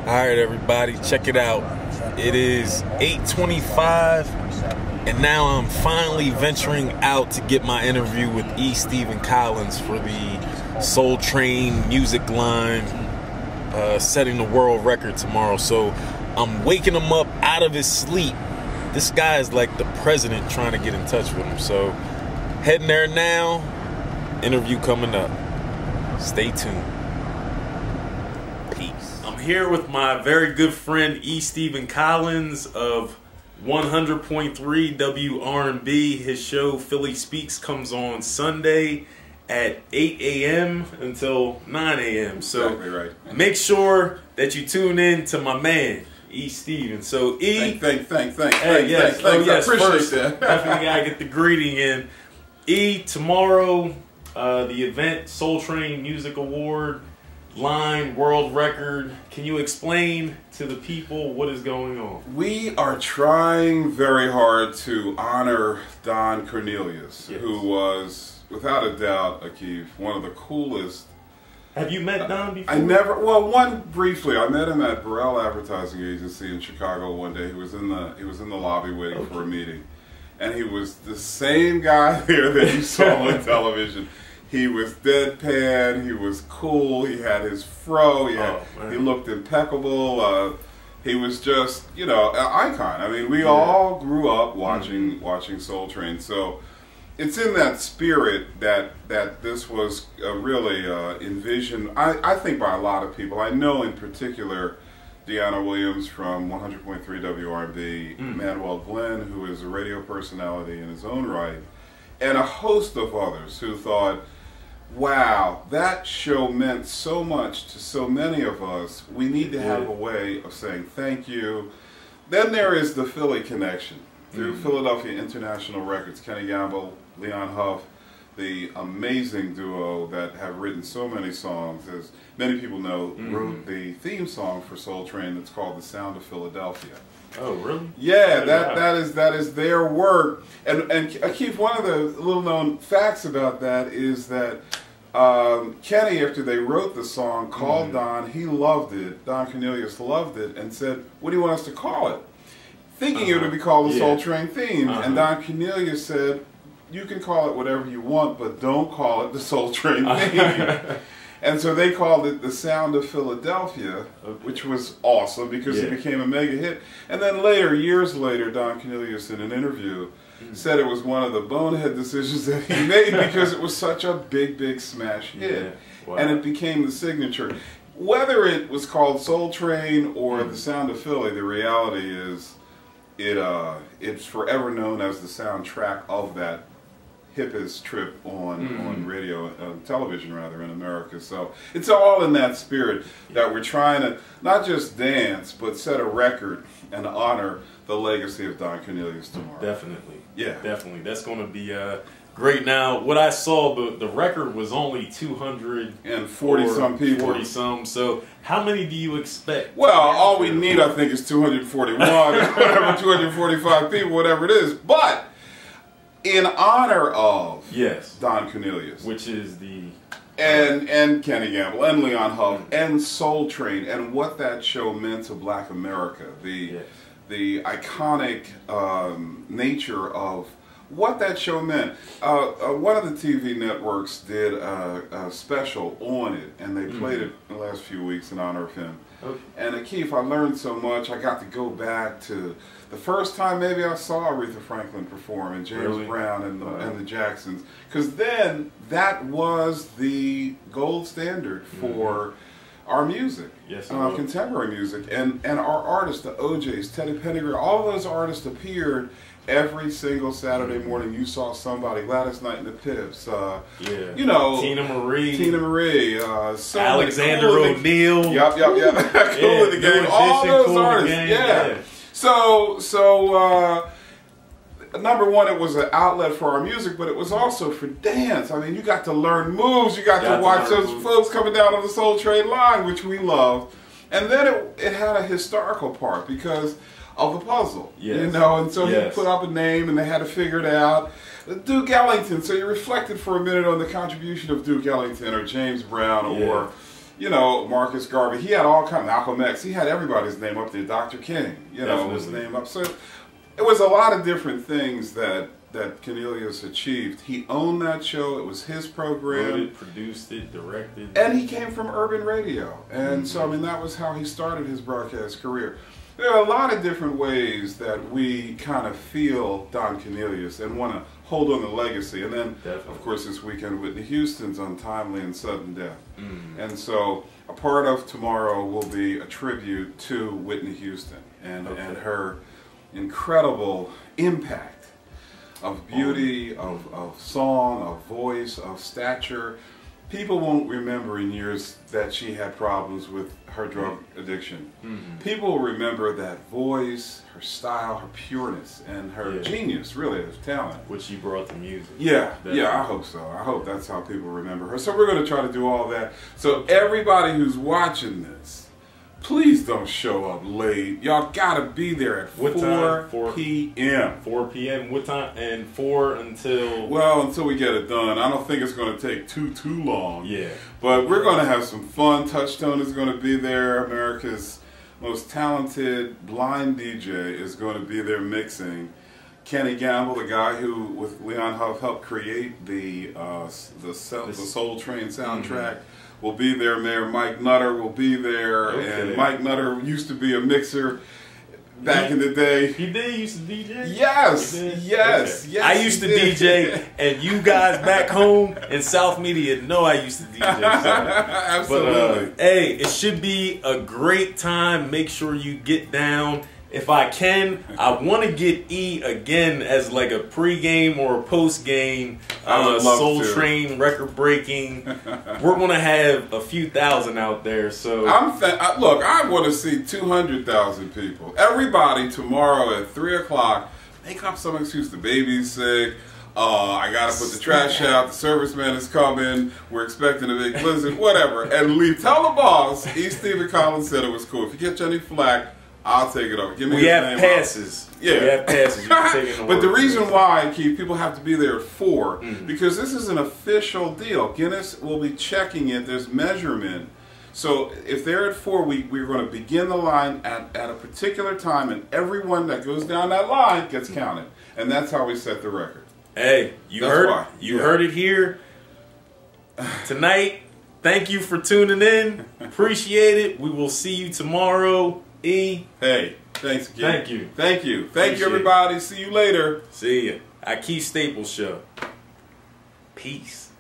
Alright everybody, check it out. It is 8:25 and now I'm finally venturing out to get my interview with E. Stephen Collins for the Soul Train music line, setting the world record tomorrow. So I'm waking him up out of his sleep. This guy is like the president trying to get in touch with him. So heading there now, interview coming up. Stay tuned. Peace. I'm here with my very good friend E. Stephen Collins of 100.3 WRNB. His show Philly Speaks comes on Sunday at 8 a.m. until 9 a.m. So exactly right. Make sure that you tune in to my man E. Stephen. So E, thanks. Yes. I appreciate First, that. Definitely gotta get the greeting in. E, tomorrow, the event Soul Train Music Award line world record. Can you explain to the people what is going on? We are trying very hard to honor Don Cornelius, Yes. who was, without a doubt, Akeef, one of the coolest. Have you met Don before? Briefly. I met him at Burrell Advertising Agency in Chicago one day. He was in the lobby waiting for a meeting, and he was the same guy there that you saw on television. He was deadpan. He was cool. He had his fro. He looked impeccable. He was just, an icon. I mean, we all grew up watching Soul Train. So it's in that spirit that this was really envisioned, I think, by a lot of people. I know in particular Deanna Williams from 100.3 WRB, Manuel Glenn, who is a radio personality in his own right, and a host of others who thought, wow, that show meant so much to so many of us. We need to have a way of saying thank you. Then there is the Philly connection through Philadelphia International Records. Kenny Gamble, Leon Huff, the amazing duo that have written so many songs. As many people know, wrote the theme song for Soul Train that's called The Sound of Philadelphia. Oh, really? Yeah, that is their work. And Akeef, one of the little known facts about that is that Kenny, after they wrote the song, called Don. He loved it. Don Cornelius loved it and said, "What do you want us to call it?" Thinking it would be called the Soul Train theme. And Don Cornelius said, "You can call it whatever you want, but don't call it the Soul Train theme." And so they called it The Sound of Philadelphia, which was awesome because it became a mega hit. And then later, years later, Don Cornelius in an interview said it was one of the bonehead decisions that he made because it was such a big smash hit. Wow. And it became the signature. Whether it was called Soul Train or The Sound of Philly, the reality is it's forever known as the soundtrack of that hippest trip on radio, television rather, in America. So it's all in that spirit that we're trying to not just dance, but set a record and honor the legacy of Don Cornelius tomorrow. Definitely. Yeah. Definitely. That's going to be great. Now, what I saw, the record was only 240 some people. 40 some. So how many do you expect? Well, all we need, I think, is 241, whatever, 245 people, whatever it is. But in honor of Don Cornelius, which is the and Kenny Gamble and Leon Huff and Soul Train and what that show meant to Black America, the iconic nature of what that show meant. One of the TV networks did a special on it, and they played it in the last few weeks in honor of him. Okay. And Akeef, I learned so much. I got to go back to the first time maybe I saw Aretha Franklin perform and James Brown and the Jacksons, because then that was the gold standard for our music, contemporary music, and our artists, the OJs, Teddy Pendergrass, all those artists appeared every single Saturday morning. You saw somebody, Gladys Knight and the Pips, Tina Marie, so Alexander O'Neal, Cool in the Game, all those artists, So number one, it was an outlet for our music, but it was also for dance. I mean, you got to learn moves. You got to watch those folks coming down on the Soul Train line, which we loved. And then it had a historical part because of the puzzle, and so he put up a name and they had to figure it out. Duke Ellington, so you reflected for a minute on the contribution of Duke Ellington or James Brown or you know, Marcus Garvey. He had all kinds of Malcolm X. He had everybody's name up there. Dr. King, you know, was the name up. So it was a lot of different things that Cornelius achieved. He owned that show. It was his program. Wrote it, produced it, directed. And he came from urban radio. And so, I mean, that was how he started his broadcast career. There are a lot of different ways that we kind of feel Don Cornelius and want to hold on the legacy. And then, of course, this weekend, Whitney Houston's untimely and sudden death. And so a part of tomorrow will be a tribute to Whitney Houston and her incredible impact of beauty, of song, of voice, of stature. People won't remember in years that she had problems with her drug addiction. People will remember that voice, her style, her pureness, and her genius, really, her talent. What she brought to music. Yeah, I hope so. I hope that's how people remember her. So we're going to try to do all that. So everybody who's watching this, please don't show up late. Y'all gotta be there at 4 p.m. 4 p.m. What time? And 4 until... Well, until we get it done. I don't think it's going to take too long. Yeah. But we're going to have some fun. Touchstone is going to be there. America's most talented blind DJ is going to be there mixing. Kenny Gamble, the guy who, with Leon Huff, helped create the Soul Train soundtrack, will be there. Mayor Mike Nutter will be there, and Mike Nutter used to be a mixer back in the day. He did used to DJ? Yes. I used to DJ, and you guys back home in South Media know I used to DJ. So. Absolutely. But, hey, it should be a great time. Make sure you get down. If I can, I want to get E again as like a pre-game or a post-game Soul Train record breaking. We're going to have a few thousand out there. So look, I want to see 200,000 people. Everybody tomorrow at 3 o'clock, make up some excuse. The baby's sick. I got to put the trash out. The serviceman is coming. We're expecting a big blizzard. Whatever. And leave. Tell the boss, E. Stephen Collins said it was cool. If you get any flack, I'll take it over. Give me we have passes. Yeah. We have passes. You can take it but the reason why, Keith, people have to be there at 4, because this is an official deal. Guinness will be checking it. There's measurement. So if they're at 4, we're going to begin the line at a particular time, and everyone that goes down that line gets counted. And that's how we set the record. Hey, you heard it here tonight. Thank you for tuning in. Appreciate it. We will see you tomorrow. E. Hey, thanks again. Thank you. Thank you. Thank you, everybody. See you later. See ya. Keith Staples Show. Peace.